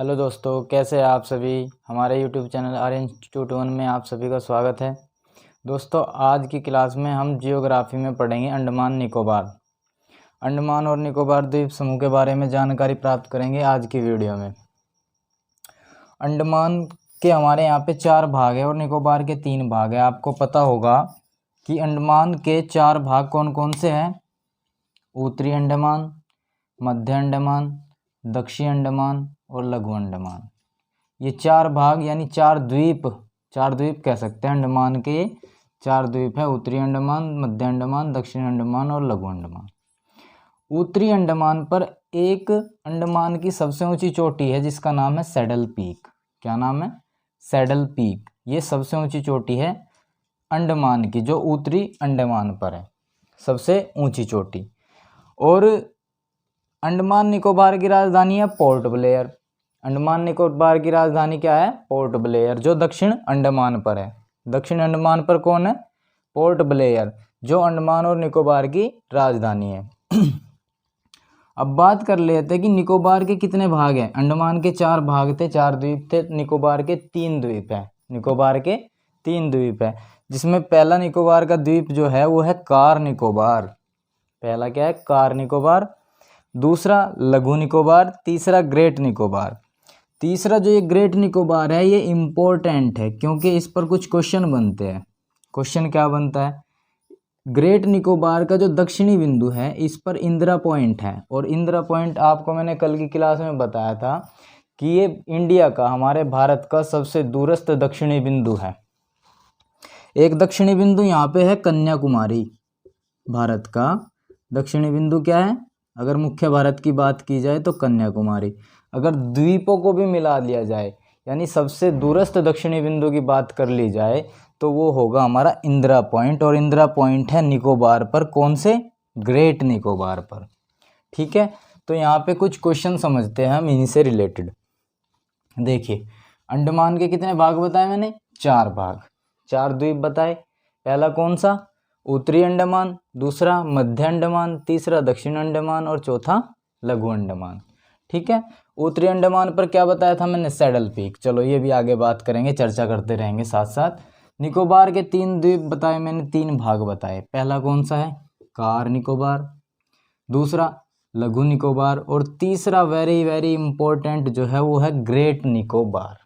Hello दोस्तों, कैसे हैं आप सभी। हमारे यूट्यूब चैनल आर्यन इंस्टीट्यूट 1 में आप सभी का स्वागत है। दोस्तों, आज की क्लास में हम जियोग्राफी में पढ़ेंगे अंडमान निकोबार। अंडमान और निकोबार द्वीप समूह के बारे में जानकारी प्राप्त करेंगे आज की वीडियो में। अंडमान के हमारे यहाँ पे 4 भाग है और निकोबार के 3 भाग है। आपको पता होगा कि अंडमान के 4 भाग कौन कौन से हैं। उत्तरी अंडमान, मध्य अंडमान, दक्षिणी अंडमान और लघु अंडमान। ये 4 भाग यानी 4 द्वीप कह सकते हैं। अंडमान के 4 द्वीप है, उत्तरी अंडमान, मध्य अंडमान, दक्षिणी अंडमान और लघु अंडमान। उत्तरी अंडमान पर एक अंडमान की सबसे ऊंची चोटी है जिसका नाम है सैडल पीक। क्या नाम है? Saddle peak. ये सबसे ऊंची चोटी है अंडमान की, जो उत्तरी अंडमान पर है, सबसे ऊंची चोटी। और अंडमान निकोबार की राजधानी है पोर्ट ब्लेयर। अंडमान निकोबार की राजधानी क्या है? पोर्ट ब्लेयर, जो दक्षिण अंडमान पर है। दक्षिण अंडमान पर कौन है? पोर्ट ब्लेयर, जो अंडमान और निकोबार की राजधानी है। अब बात कर लेते हैं कि निकोबार के कितने भाग हैं। अंडमान के 4 भाग थे, 4 द्वीप थे। निकोबार के 3 द्वीप हैं। निकोबार के 3 द्वीप है, जिसमें पहला निकोबार का द्वीप जो है वो है कार निकोबार। पहला क्या है? कार निकोबार। दूसरा लघु निकोबार। तीसरा ग्रेट निकोबार। तीसरा जो ये ग्रेट निकोबार है ये इम्पोर्टेंट है क्योंकि इस पर कुछ क्वेश्चन बनते हैं। क्वेश्चन क्या बनता है? ग्रेट निकोबार का जो दक्षिणी बिंदु है इस पर इंदिरा पॉइंट है, और इंदिरा पॉइंट आपको मैंने कल की क्लास में बताया था कि ये इंडिया का, हमारे भारत का सबसे दूरस्थ दक्षिणी बिंदु है। एक दक्षिणी बिंदु यहाँ पे है कन्याकुमारी। भारत का दक्षिणी बिंदु क्या है? अगर मुख्य भारत की बात की जाए तो कन्याकुमारी। अगर द्वीपों को भी मिला लिया जाए यानी सबसे दूरस्थ दक्षिणी बिंदु की बात कर ली जाए तो वो होगा हमारा इंदिरा पॉइंट, और इंदिरा पॉइंट है निकोबार पर। कौन से? ग्रेट निकोबार पर। ठीक है, तो यहाँ पे कुछ क्वेश्चन समझते हैं हम इनसे रिलेटेड। देखिए, अंडमान के कितने भाग बताए मैंने? 4 भाग, 4 द्वीप बताए। पहला कौन सा? उत्तरी अंडमान। दूसरा मध्य अंडमान। तीसरा दक्षिण अंडमान और चौथा लघु अंडमान। ठीक है, उत्तरी अंडमान पर क्या बताया था मैंने? Saddle peak. चलो ये भी आगे बात करेंगे, चर्चा करते रहेंगे साथ साथ। निकोबार के 3 द्वीप बताए मैंने, 3 भाग बताए। पहला कौन सा है? कार निकोबार। दूसरा लघु निकोबार, और तीसरा वेरी वेरी इंपॉर्टेंट जो है वो है ग्रेट निकोबार।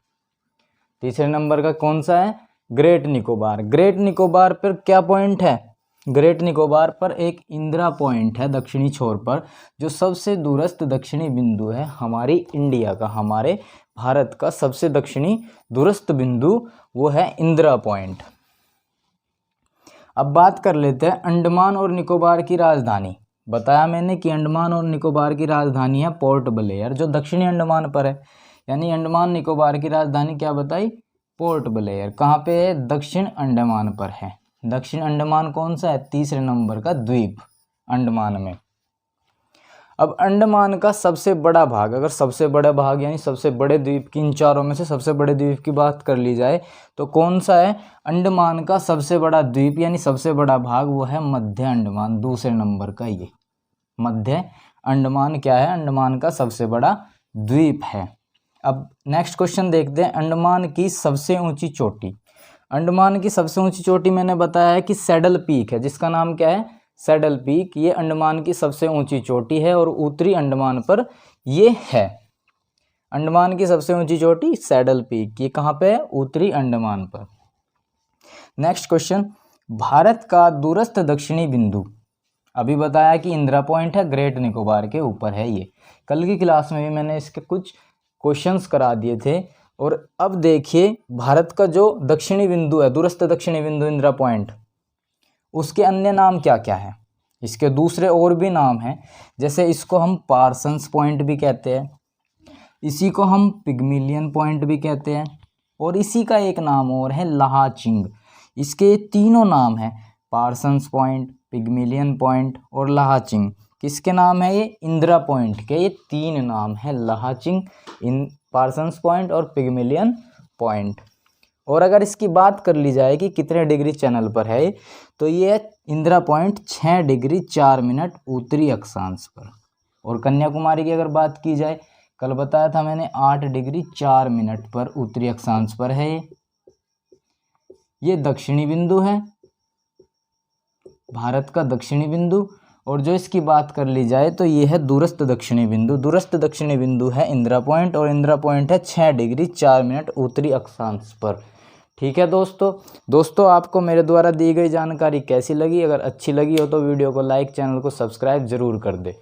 तीसरे नंबर का कौन सा है? ग्रेट निकोबार। ग्रेट निकोबार पर क्या पॉइंट है? ग्रेट निकोबार पर एक इंदिरा पॉइंट है दक्षिणी छोर पर, जो सबसे दूरस्थ दक्षिणी बिंदु है हमारी इंडिया का, हमारे भारत का सबसे दक्षिणी दूरस्थ बिंदु वो है इंदिरा पॉइंट। अब बात कर लेते हैं अंडमान और निकोबार की राजधानी। बताया मैंने कि अंडमान और निकोबार की राजधानी है पोर्ट ब्लेयर, जो दक्षिणी अंडमान पर है। यानी अंडमान निकोबार की राजधानी क्या बताई? Port Blair. कहाँ पे है? दक्षिण अंडमान पर है। दक्षिण अंडमान कौन सा है? तीसरे नंबर का द्वीप अंडमान में। अब अंडमान का सबसे बड़ा भाग, अगर सबसे बड़ा भाग यानी सबसे बड़े द्वीप की, इन चारों में से सबसे बड़े द्वीप की बात कर ली जाए तो कौन सा है? अंडमान का सबसे बड़ा द्वीप यानी सबसे बड़ा भाग वो है मध्य अंडमान। दूसरे नंबर का ये मध्य अंडमान क्या है? अंडमान का सबसे बड़ा द्वीप है। अब नेक्स्ट क्वेश्चन देखते हैं, अंडमान की सबसे ऊंची चोटी। अंडमान की सबसे ऊंची चोटी मैंने बताया है कि सैडल पीक है, जिसका नाम क्या है? Saddle peak. ये अंडमान की सबसे ऊंची चोटी है और उत्तरी अंडमान पर ये है। अंडमान की सबसे ऊंची चोटी सैडल पीक, ये कहाँ पे है? उत्तरी अंडमान पर। नेक्स्ट क्वेश्चन, भारत का दूरस्थ दक्षिणी बिंदु। अभी बताया कि इंदिरा पॉइंट है, ग्रेट निकोबार के ऊपर है ये। कल की क्लास में भी मैंने इसके कुछ क्वेश्चंस करा दिए थे। और अब देखिए, भारत का जो दक्षिणी बिंदु है, दूरस्थ दक्षिणी बिंदु इंदिरा पॉइंट, उसके अन्य नाम क्या क्या है? इसके दूसरे और भी नाम हैं, जैसे इसको हम पार्सन्स पॉइंट भी कहते हैं, इसी को हम पिग्मिलियन पॉइंट भी कहते हैं, और इसी का एक नाम और है लाहाचिंग। इसके तीनों नाम हैं, पार्सन्स पॉइंट, पिग्मिलियन पॉइंट और लाहाचिंग। किसके नाम है ये? इंदिरा पॉइंट के। ये 3 नाम है, लाहाचिंग, पार्सन्स पॉइंट और पिग्मिलियन पॉइंट। और अगर इसकी बात कर ली जाए कि कितने डिग्री चैनल पर है, तो ये इंदिरा पॉइंट 6 डिग्री 4 मिनट उत्तरी अक्षांश पर। और कन्याकुमारी की अगर बात की जाए, कल बताया था मैंने 8 डिग्री 4 मिनट पर उत्तरी अक्षांश पर है ये दक्षिणी बिंदु है, भारत का दक्षिणी बिंदु। और जो इसकी बात कर ली जाए तो ये है दूरस्थ दक्षिणी बिंदु। दूरस्थ दक्षिणी बिंदु है इंदिरा पॉइंट, और इंदिरा पॉइंट है 6 डिग्री 4 मिनट उत्तरी अक्षांश पर। ठीक है दोस्तों आपको मेरे द्वारा दी गई जानकारी कैसी लगी? अगर अच्छी लगी हो तो वीडियो को लाइक, चैनल को सब्सक्राइब जरूर कर दे।